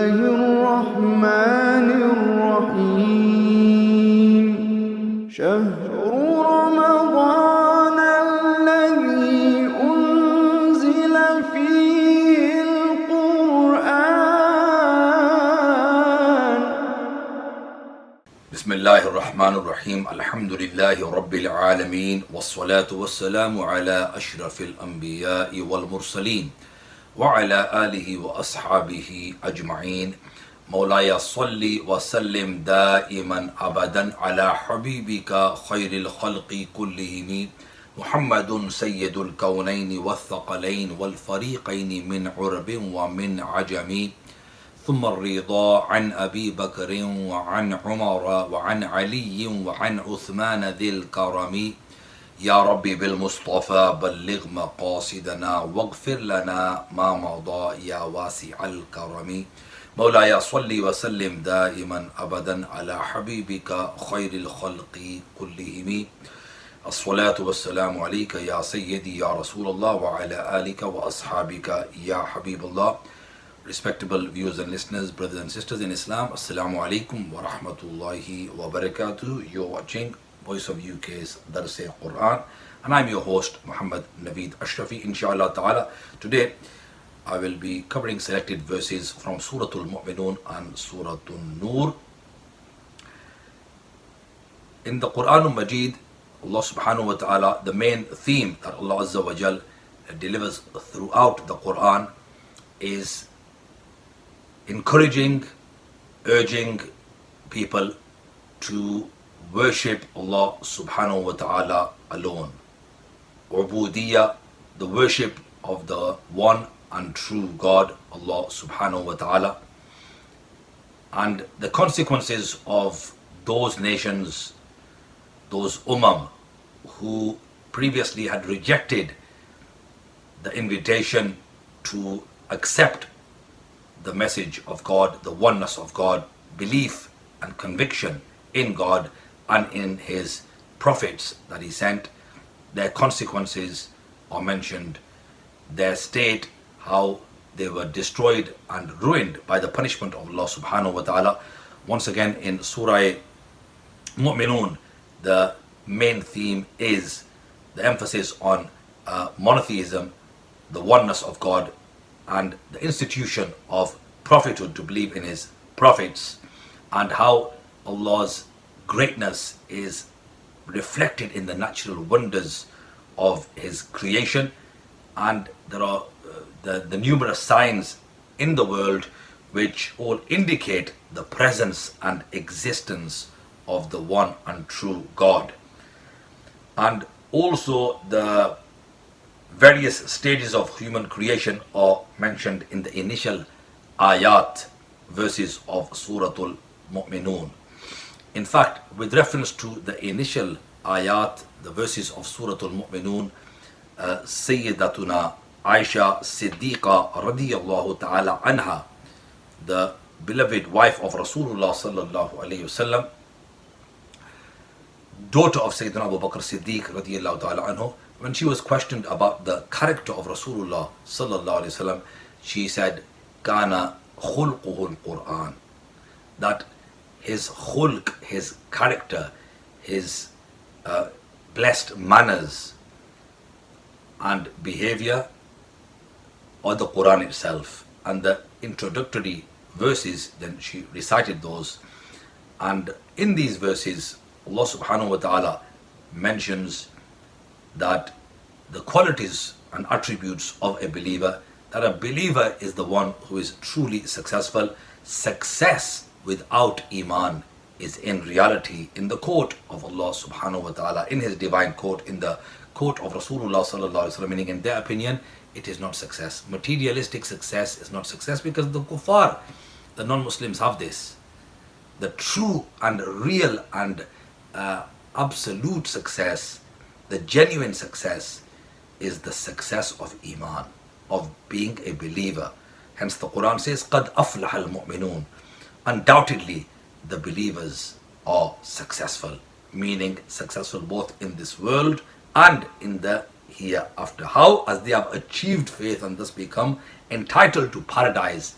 الله الرحمن الرحيم شهر رمضان الذي أنزل فيه القرآن بسم الله الرحمن الرحيم الحمد لله رب العالمين والصلاة والسلام على أشرف الأنبياء والمرسلين وعلى آله وأصحابه أجمعين مولاي صل وسلم دائما أبدا على حبيبك خير الخلق كلهم محمد سيد الكونين والثقلين والفريقين من عرب ومن عجم ثم الرضا عن أبي بكر وعن عمر وعن علي وعن عثمان ذي الكرم يا ربي بالمصطفى بلغ مقاصدنا واغفر لنا ما مضى يا واسع الكرم مولاي صل وسلم دائما أبدا على حبيبك خير الخلق كلهم الصلاة والسلام عليك يا سيدي يا رسول الله وعلى آلك وأصحابك يا حبيب الله. Respectable viewers and listeners, brothers and sisters in Islam, Assalamu alaikum wa rahmatullahi wa barakatuh. You're watching Voice of UK's Darse Quran, and I'm your host, Mohammed Naveed Ashrafi. Inshallah ta'ala, today I will be covering selected verses from Surat Al-Muminun and Surat An-Nur. In the Quran Majid, Allah subhanahu wa ta'ala, the main theme that Allah Azza wa Jal delivers throughout the Quran is encouraging, urging people to worship Allah subhanahu wa ta'ala alone. Ubudiyya, the worship of the one and true God, Allah subhanahu wa ta'ala. And the consequences of those nations, those who previously had rejected the invitation to accept the message of God, the oneness of God, belief and conviction in God and in His prophets that He sent. Their consequences are mentioned, their state, how they were destroyed and ruined by the punishment of Allah subhanahu wa ta'ala. Once again in Surah Mu'minun, the main theme is the emphasis on monotheism, the oneness of God, and the institution of prophethood, to believe in His prophets, and how Allah's greatness is reflected in the natural wonders of His creation. And there are the numerous signs in the world which all indicate the presence and existence of the one and true God. And also the various stages of human creation are mentioned in the initial ayat verses of Surat Al-Muminun. In fact, with reference to the initial ayat, the verses of Surat Al-Muminun, Sayyidatuna Aisha Siddiqa radiyallahu ta'ala anha, the beloved wife of Rasulullah sallallahu alayhi wasallam, daughter of Sayyidina Abu Bakr Siddiq radiyallahu ta'ala anhu, when she was questioned about the character of Rasulullah sallallahu alaihi wasallam, she said, "Kana khulquhu al-Quran," that his khulq, his character, his blessed manners and behavior are the Quran itself. And the introductory verses, then she recited those. And in these verses, Allah subhanahu wa ta'ala mentions that the qualities and attributes of a believer, that a believer is the one who is truly successful. Success without iman is in reality in the court of Allah subhanahu wa ta'ala, in His divine court, in the court of Rasulullah sallallahu alaihi wasallam, meaning in their opinion it is not success. Materialistic success is not success, because the kuffar, the non-Muslims, have this. The true and real and absolute success, the genuine success, is the success of iman, of being a believer. Hence the Quran says, قَدْ أَفْلَحَ الْمُؤْمِنُونَ. Undoubtedly the believers are successful, meaning successful both in this world and in the hereafter. How? As they have achieved faith and thus become entitled to paradise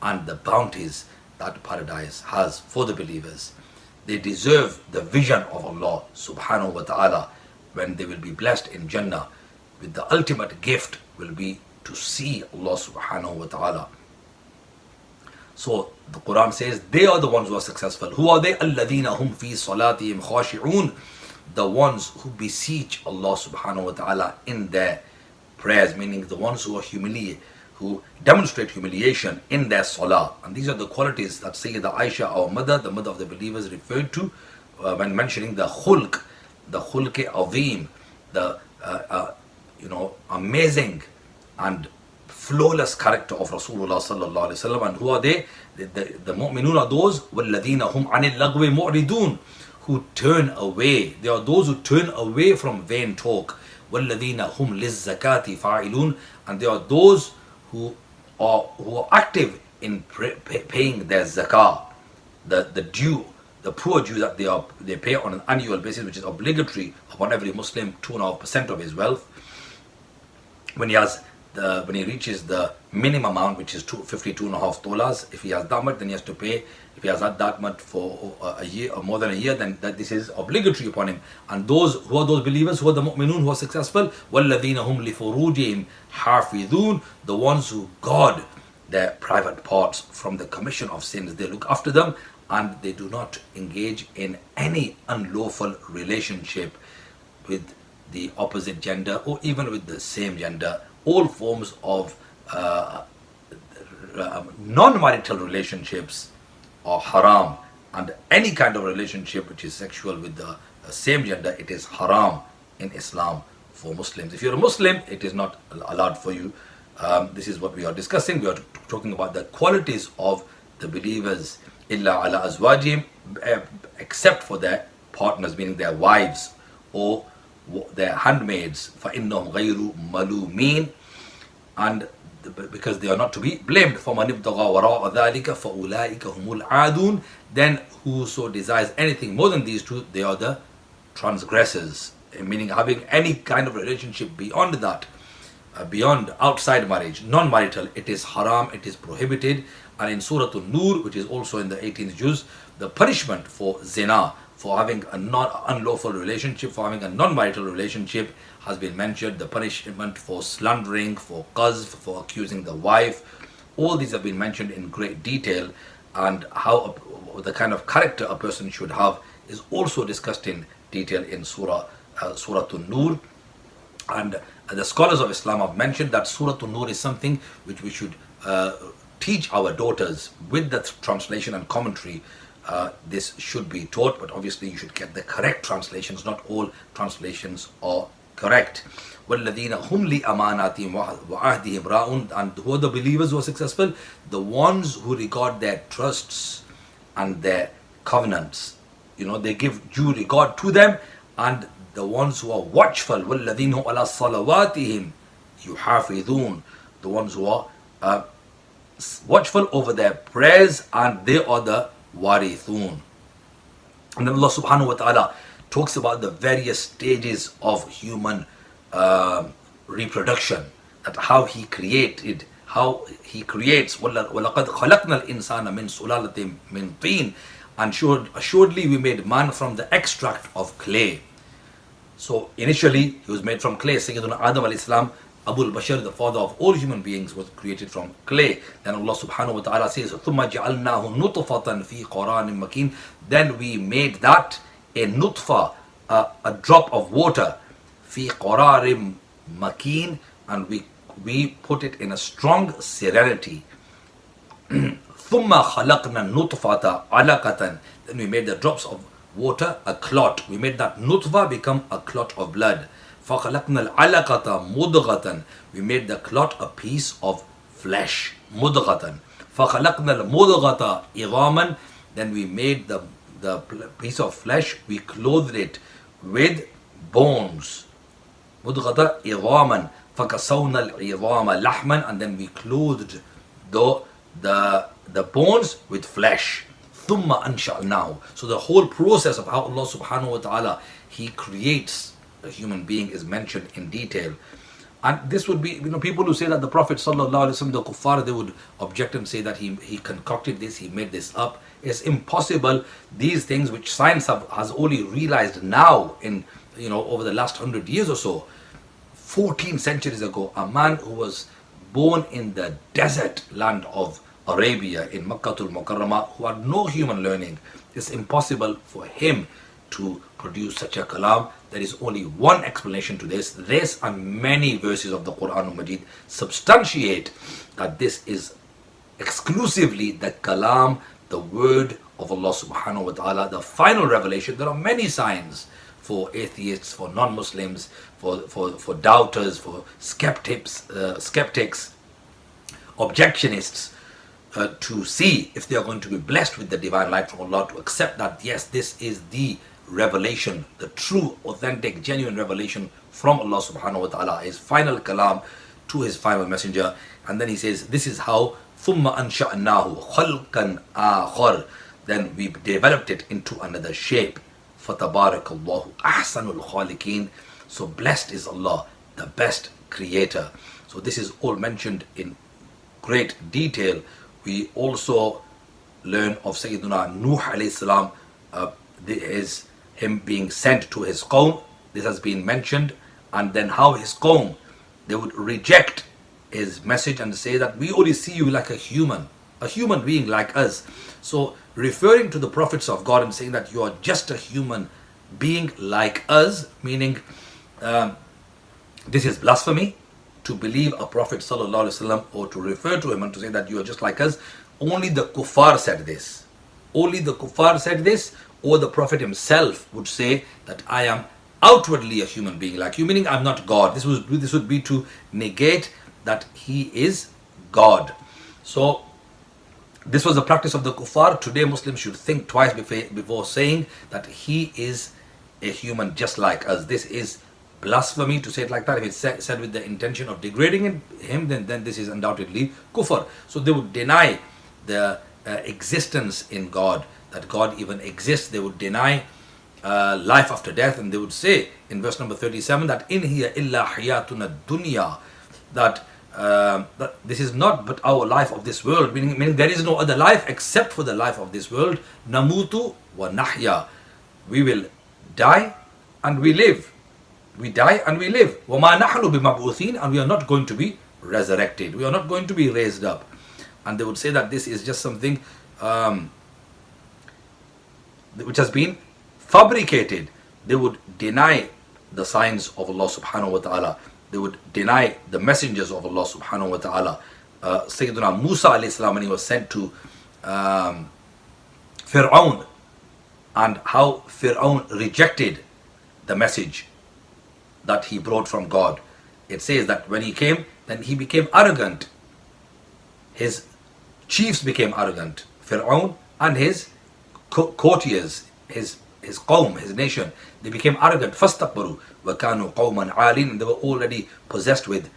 and the bounties that paradise has for the believers. They deserve the vision of Allah subhanahu wa ta'ala when they will be blessed in Jannah with the ultimate gift will be to see Allah subhanahu wa ta'ala. So the Quran says they are the ones who are successful. Who are they? الَّذِينَ هُمْ فِي صَلَاتِهِمْ خَاشِعُونَ. The ones who beseech Allah subhanahu wa ta'ala in their prayers, meaning the ones who are who demonstrate humiliation in their salah. And these are the qualities that Sayyidah Aisha, our mother, the mother of the believers, referred to when mentioning the khulq azim, the amazing and flawless character of Rasulullah sallallahu alaihi wasallam. And who are they? The mu'minun are those وَالَّذِينَ هُمْ عَنِ اللَّغْوِ مُعْرِضُونَ, who turn away. They are those who turn away from vain talk. وَالَّذِينَ هُمْ لِلزَّكَاةِ فَاعِلُونَ, and they are those who are active in paying their zakah, the due, the poor due that they pay on an annual basis, which is obligatory upon every Muslim, 2.5% of his wealth. When he reaches the minimum amount, which is $52.5, if he has that much, then he has to pay. If he has had that much for a year or more than a year, then this is obligatory upon him. And those who are those believers, who are the mu'minun, who are successful, وَالَّذِينَ هُمْ لِفُرُوجِهِمْ حَافِظُونَ, the ones who guard their private parts from the commission of sins. They look after them and they do not engage in any unlawful relationship with the opposite gender or even with the same gender. All forms of non-marital relationships are haram, and any kind of relationship which is sexual with the same gender, it is haram in Islam for Muslims. If you're a Muslim, it is not allowed for you. This is what we are discussing. We are talking about the qualities of the believers, illa ala azwajim, except for their partners, meaning their wives or their handmaids, فَإِنَّهُمْ غَيْرُ مَلُومِينَ, and because they are not to be blamed. فَمَنِ ابْتَغَى وَرَاءَ ذَلِكَ فَأُولَٰئِكَ هُمُ الْعَادُونَ, then whoso desires anything more than these two, they are the transgressors, meaning having any kind of relationship beyond that, beyond outside marriage, non-marital, it is haram, it is prohibited. And in Surat An-Nur, which is also in the 18th juz, the punishment for zina, for having a unlawful relationship, for having a non-marital relationship, has been mentioned. The punishment for slandering, for qazf, for accusing the wife, all these have been mentioned in great detail, and how the kind of character a person should have is also discussed in detail in Surah An-Nur. And the scholars of Islam have mentioned that Surah An-Nur is something which we should teach our daughters with the translation and commentary. This should be taught, but obviously you should get the correct translations. Not all translations are correct. وَالَّذِينَ هُمْ لِأَمَانَاتِهِمْ وَعَهْدِهِمْ رَاعُونَ, and who are the believers who are successful? The ones who regard their trusts and their covenants. They give due regard to them, and the ones who are watchful. وَالَّذِينَ هُمْ عَلَى صَلَوَاتِهِمْ يُحَافِظُونَ, the ones who are watchful over their prayers, and they are the warithun. And then Allah subhanahu wa ta'ala talks about the various stages of human reproduction, that how He creates وَلَقَدْ خَلَقْنَا الْإِنسَانَ مِنْ سُلَالَةٍ مِنْ طِينٍ, and assuredly we made man from the extract of clay. So initially he was made from clay. Sayyiduna Adam alayhi salam, Abul Bashar, the father of all human beings, was created from clay. Then Allah subhanahu wa ta'ala says, ثُمَّ جَعَلْنَاهُ نُطْفَةً فِي قَرَانٍ مَكِينٍ, then we made that a nutfa, a drop of water, fi qararim makin, and we put it in a strong serenity. Thumma khalaqna nutfata alaqatan, then we made the drops of water a clot. We made that nutfa become a clot of blood. فَخَلَقْنَا الْعَلَقَةَ مُضْغَةً, we made the clot a piece of flesh. مُضْغَةً. فَخَلَقْنَا الْمُضْغَةَ إِظَامًا, then we made the piece of flesh, we clothed it with bones. مُضْغَةَ إِظَامًا فَكَسَوْنَا الْعِظَامَ لَحْمًا, and then we clothed the bones with flesh. ثُمَّ أَنْشَأْنَاهُ, so the whole process of how Allah subhanahu wa ta'ala He creates a human being is mentioned in detail. And this would be, people who say that the Prophet sallallahu alaihi wasallam, the kuffar, they would object and say that he concocted this, he made this up. It's impossible. These things which science has only realized now in, over the last 100 years or so. 14 centuries ago, a man who was born in the desert land of Arabia, in Makkatul Mukarramah, who had no human learning, it's impossible for him to produce such a kalam. There is only one explanation to this. This and many verses of the Quran al-Majid substantiate that this is exclusively the kalam, the word of Allah subhanahu wa ta'ala, the final revelation. There are many signs for atheists, for non-Muslims, for doubters, for skeptics, objectionists, to see if they are going to be blessed with the divine light from Allah, to accept that yes, this is the revelation, the true, authentic, genuine revelation from Allah subhanahu wa ta'ala, his final kalam to his final messenger. And then he says, this is how ثُمَّ أَنْشَأْنَاهُ خَلْقًا آخَرَ, then we developed it into another shape. فَتَبَارَكَ اللَّهُ أَحْسَنُ الْخَالِقِينَ, so blessed is Allah, the best creator. So this is all mentioned in great detail. We also learn of Sayyidina Nuh alayhi salam, him being sent to his qawm. This has been mentioned. And then how his qawm, they would reject his message and say that we only see you like a human being like us. So referring to the prophets of God and saying that you are just a human being like us, meaning this is blasphemy. To believe a Prophet sallallahu alaihi wasallam, or to refer to him and to say that you are just like us, only the kuffar said this. Only the kuffar said this, or the Prophet himself would say that I am outwardly a human being like you, meaning I'm not God. This would be to negate that he is God. So this was the practice of the kuffar. Today Muslims should think twice before saying that he is a human just like us. This is blasphemy to say it like that. If it's said with the intention of degrading him, then this is undoubtedly kufr. So they would deny the existence in God, that God even exists. They would deny life after death, and they would say in verse number 37 that in hiya illa hayatuna dunya, that this is not but our life of this world, meaning there is no other life except for the life of this world. Namutu wa nahya, we will die and we live. We die and we live. وَمَا نَحْنُ بِمَبْعُوثِينَ, and we are not going to be resurrected. We are not going to be raised up. And they would say that this is just something which has been fabricated. They would deny the signs of Allah subhanahu wa ta'ala. They would deny the messengers of Allah subhanahu wa ta'ala. Sayyidina Musa alayhi salam, when he was sent to Fir'aun, and how Fir'aun rejected the message that he brought from God. It says that when he came, then he became arrogant. His chiefs became arrogant. Fir'aun and his courtiers, his qawm, his nation, they became arrogant. فَاسْتَكْبَرُوا وَكَانُوا قَوْمًا عَالِينَ, and they were already possessed with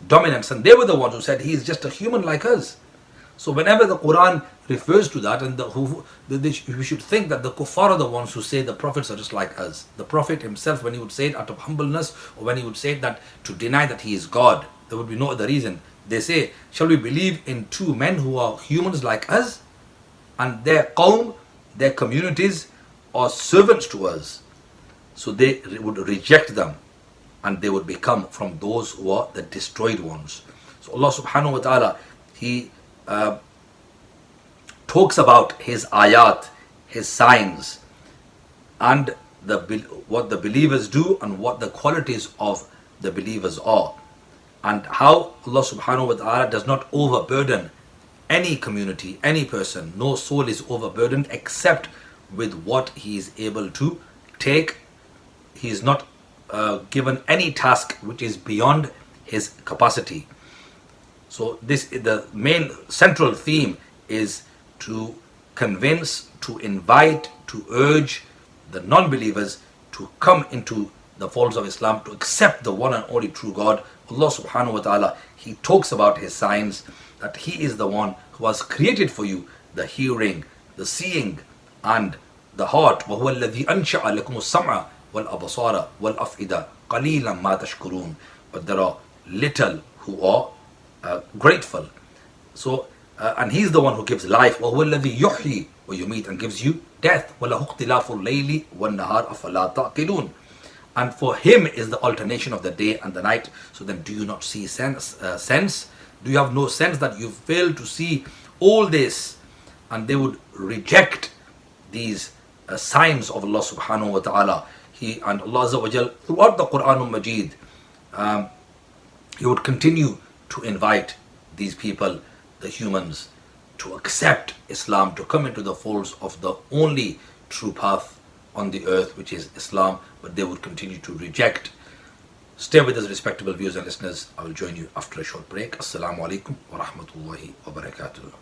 dominance, and they were the ones who said he is just a human like us. So whenever the Quran refers to that, and we should think that the kuffar are the ones who say the prophets are just like us. The Prophet himself, when he would say it out of humbleness, or when he would say that to deny that he is God, there would be no other reason. They say, shall we believe in two men who are humans like us, and their qawm, their communities are servants to us? So they would reject them, and they would become from those who are the destroyed ones. So Allah subhanahu wa ta'ala, he talks about his ayat, his signs, and what the believers do, and what the qualities of the believers are, and how Allah subhanahu wa ta'ala does not overburden any community, any person. No soul is overburdened except with what he is able to take. He is not given any task which is beyond his capacity. So the main central theme is to convince, to invite, to urge the non-believers to come into the folds of Islam, to accept the one and only true God. Allah subhanahu wa ta'ala, he talks about his signs, that he is the one who has created for you the hearing, the seeing, and the heart. وَهُوَ الَّذِي أَنْشَأَ لَكُمُ السَّمْعَ وَالْأَبْصَارَ وَالْأَفْئِدَةَ قَلِيلًا مَا تَشْكُرُونَ. but there are little who are grateful. So, and He's the one who gives life. وَهُوَ الَّذِي يُحْيِي وَيُمِيتُ, and gives you death. وَلَهُ اخْتِلَافُ اللَّيْلِ وَالنَّهَارِ أَفَلَا تَعْقِلُونَ. And for Him is the alternation of the day and the night. So then, do you not see sense? Do you have no sense that you fail to see all this? And they would reject these signs of Allah subhanahu wa ta'ala. And Allah Azza wa Jal, throughout the Quran al-Majid, He would continue to invite these people, the humans, to accept Islam, to come into the folds of the only true path on the earth, which is Islam, but they would continue to reject. Stay with us, respectable viewers and listeners. I will join you after a short break. Assalamu alaikum wa rahmatullahi wa barakatuh.